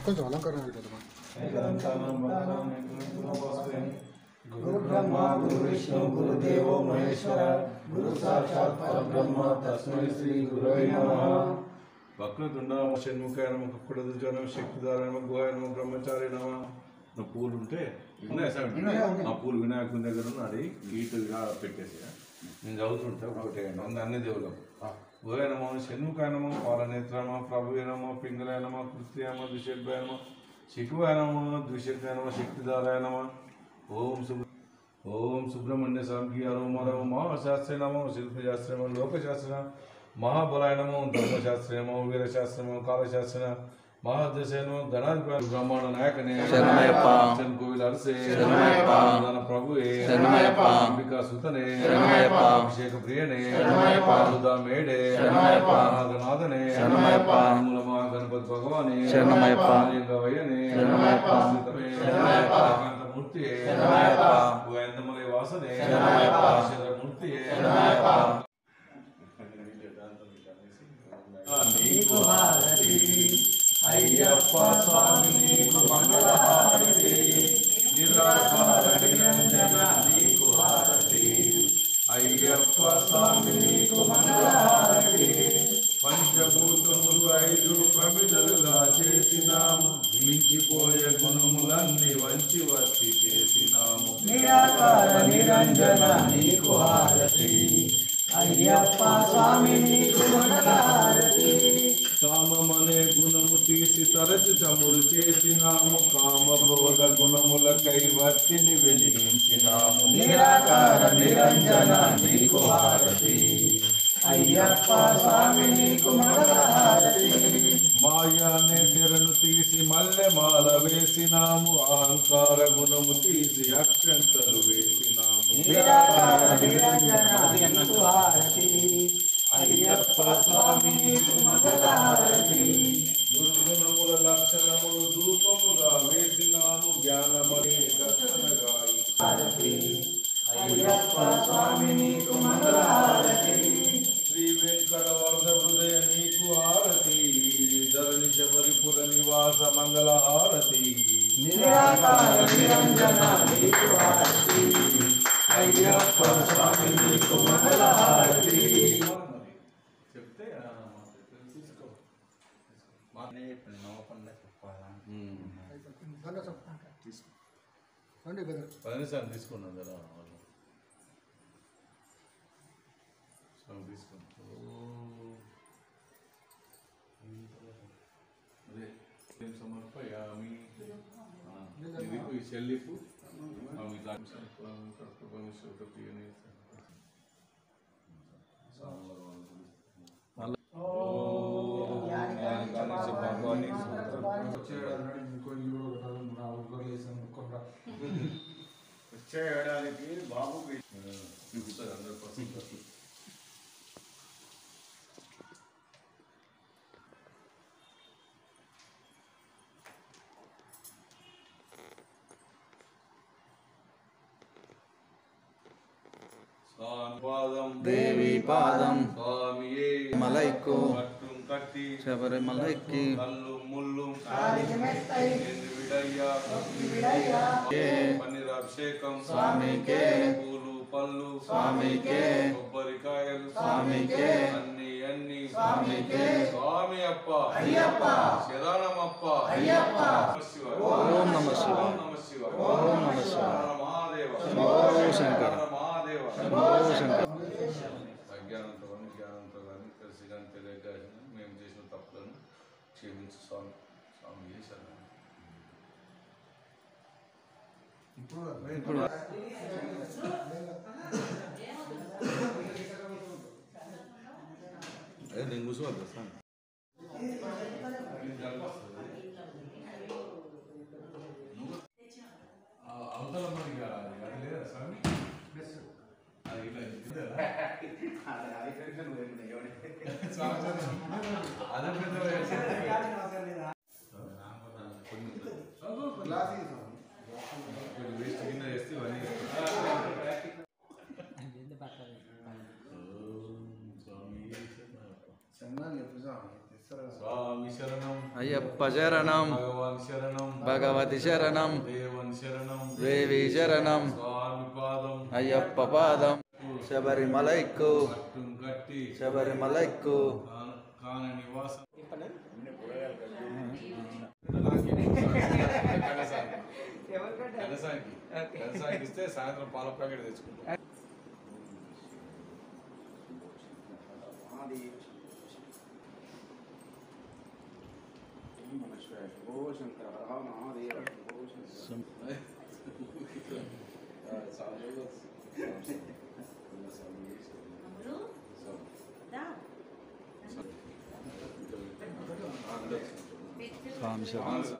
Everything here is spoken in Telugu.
కొంచెం అలంకరణ गुरु ब्रह्मा गुरु विष्णु गुरुदेवो महेश्वर गुरु साक्षात् परब्रह्म तस्मै श्री गुरवे नमः। వక్రతుండ షణ్ముఖాయ నమః కుడదుజన శక్తిధారాయ నమః గుహాయ నమః బ్రహ్మచారి నమః. నా పూలు ఉంటే ఉన్నాయి సార్, ఆ పూలు వినాయకుని దగ్గర ఉన్నది గీటుగా పెట్టేసి నేను చదువుతుంటే ఒకటే అన్ని దేవుళ్ళకు గుహాయ నమః షణ్ముఖాయ నమః పాలనేత్ర నమః ప్రభువే నమః పింగళాయ నమః కృత్యాయ నమః ద్విషద్భాయ నమః శిఖువాయ నమః ద్విషద్భాయ నమః శక్తిధారాయ నమః. ఓం సుబ్రహ్మణ్య స్వామికి అరోమరో మహాశాస్త్రే నమో శిల్పశాస్త్రే నమో లోకశాస్త్ర महाबलाय नमो धर्मशास्त्रे नमो वीरशास्त्रे नमो कालशास्त्रे महादशे नमो गणाधिपति ब्रह्मांड नायक ने गोविल अरसे प्रभु अंबिका सुतने अभिषेक प्रियने सुधा मेडे नागनाथने गणपति भगवाने वयने मूर्ति गोविंदमलय वासने मूर्ति నీకు హారతి అయ్యప్ప స్వామి నీకు మంగళ హారతి నిరాకార నిరంజన నీకు హారతి అయ్యప్ప స్వామి నీకు మంగళ హారతి పంచభూతములు 5 ప్రమిదలుగా చేసినాము మించిపోయే గుణములన్నీ వంచి వర్తి చేసినాము నిరాకార నిరంజన నీకు హారతి అయ్యప్ప స్వామి నీకు మంగళహారతి కామమనే గుణము తీసి తరచి చమురు చేసినాము కామభోగ గుణములకై వర్తిని వెలిగించినాము నిరాకార నిరంజన నీకు హారతి అయ్యప్ప స్వామి నీకు మంగళహారతి మాయానే తెరను తీసి మల్లెమాల వేసినాము అహంకార గుణము తీసి అక్షంతలు వేసినాము నిరాకార నిరంజన నీకు హారతి అయ్యప్ప స్వామి నీకు మంగళహారతి దుర్గుణముల లక్షణములు ధూపముగా వేసినాము జ్ఞానమనే దర్శనగా హారతి అయ్యప్ప స్వామి నీకు మంగళహారతి శ్రీ వెంకట వరద హృదయ నీకు హారతి ధరణి శబరిపుర నివాస మంగళ హారతి నిరాకార నిరంజన నీకు హారతి అయ్యప్ప స్వామి నీకు మంగళహారతి చెప్తే పదినిమిషాలు తీసుకున్నాం కదా సమర్పయామి ఇది చెల్లిపు వచ్చే ఏడాదికి బాబుకి 100%. దేవి పాదం స్వామియే మలైకు కట్టు కట్టి శబరిమల ఎక్కి కళ్ళు ముళ్ళు పన్నీర్ అభిషేకం స్వామికే పూలు పళ్ళు స్వామికే కొబ్బరికాయలు స్వామికే అన్ని అన్ని స్వామికే స్వామి అప్ప అయ్యప్ప శరణమప్ప అయ్యప్ప ఓం నమః శివాయ ఓం నమః శివాయ ఓం నమః శివాయ మహాదేవ శంభో శంకర మహాదేవ శంభో శంకర అజ్ఞానంతో కానీ జ్ఞానంతో కానీ తెలిసి కానీ తెలియక కానీ మేము చేసిన తప్పులను క్షమించు స్వామి స్వామి చేశాను ఇప్పుడు అదే నేను కూర్చోవద్దు స్వామి అవతల మరి అది లేదా స్వామి అది ఇట్లా అదే పెద్ద వేస్ట్ కింద చేస్తే ఇవన్నీ స్వామి శరణం అయ్యప్ప శరణం భగవాన్ శరణం భగవతి శరణం దేవన్ శరణం దేవి శరణం స్వామి పాదం అయ్యప్ప పాదం శబరిమల ఎక్కు పట్టుం కట్టి శబరిమల ఎక్కు కాన నివాసం కనసానికి ఇస్తే సాయంత్రం పాల ప్యాకెట్ తెచ్చుకుంటాం స్వామి శరణం